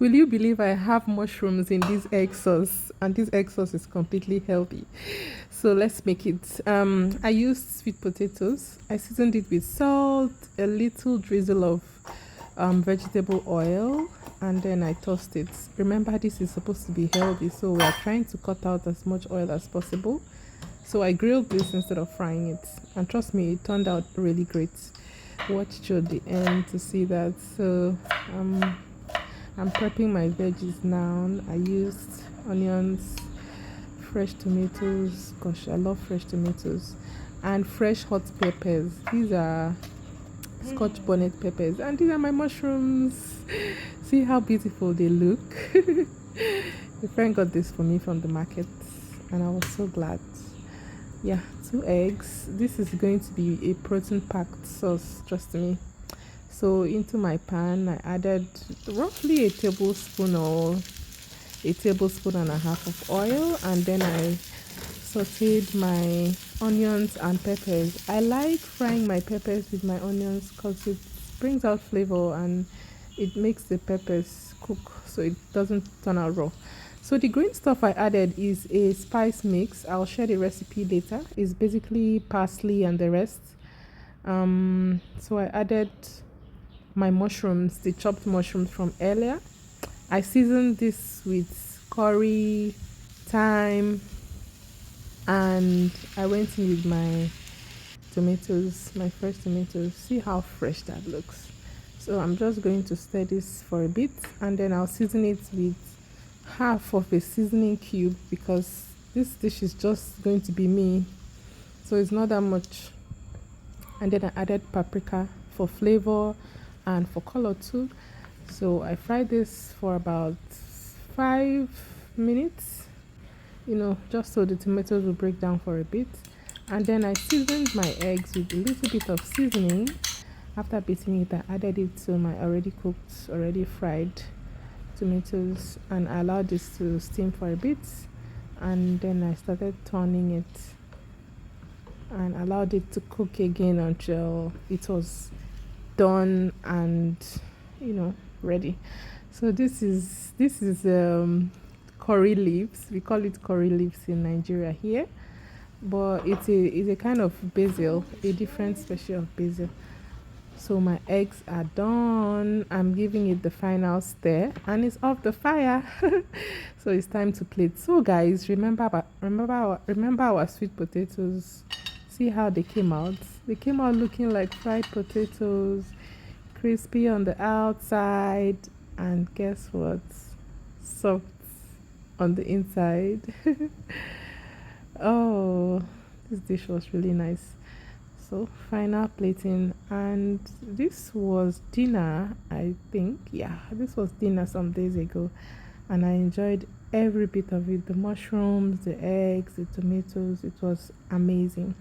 Will you believe I have mushrooms in this egg sauce, and this egg sauce is completely healthy? So let's make it. I used sweet potatoes. I seasoned it with salt, a little drizzle of vegetable oil, and then I tossed it. Remember, this is supposed to be healthy, so we are trying to cut out as much oil as possible. So I grilled this instead of frying it, and trust me, it turned out really great. Watch till the end to see that. So I'm prepping my veggies now. I used onions, fresh tomatoes. Gosh, I love fresh tomatoes, and fresh hot peppers. These are Scotch bonnet peppers, and these are my mushrooms. See how beautiful they look. A friend got this for me from the market, and I was so glad. Yeah, 2 eggs. This is going to be a protein packed sauce, trust me. So into my pan, I added roughly a tablespoon and a half of oil, and then I sauteed my onions and peppers. I like frying my peppers with my onions because it brings out flavor and it makes the peppers cook so it doesn't turn out raw. So the green stuff I added is a spice mix. I'll share the recipe later. It's basically parsley and the rest. So I added my mushrooms, the chopped mushrooms from earlier. I seasoned this with curry, thyme, and I went in with my tomatoes, my fresh tomatoes. See how fresh that looks. So I'm just going to stir this for a bit, and then I'll season it with half of a seasoning cube because this dish is just going to be me, so it's not that much. And then I added paprika for flavor and for color too. So I fried this for about 5 minutes, just so the tomatoes will break down for a bit. And then I seasoned my eggs with a little bit of seasoning. After beating it, I added it to my already cooked, already fried tomatoes, and I allowed this to steam for a bit. And then I started turning it and allowed it to cook again until it was done and ready. So this is curry leaves. We call it curry leaves in Nigeria here, but it's a kind of basil, a different species of basil. So my eggs are done. I'm giving it the final stir, and it's off the fire. So it's time to plate. So guys, remember our sweet potatoes. See how they came out. They came out looking like fried potatoes, crispy on the outside, and guess what? Soft on the inside. Oh, this dish was really nice. So, final plating, and this was dinner, I think. Yeah, this was dinner some days ago, and I enjoyed every bit of it, the mushrooms, the eggs, the tomatoes. It was amazing.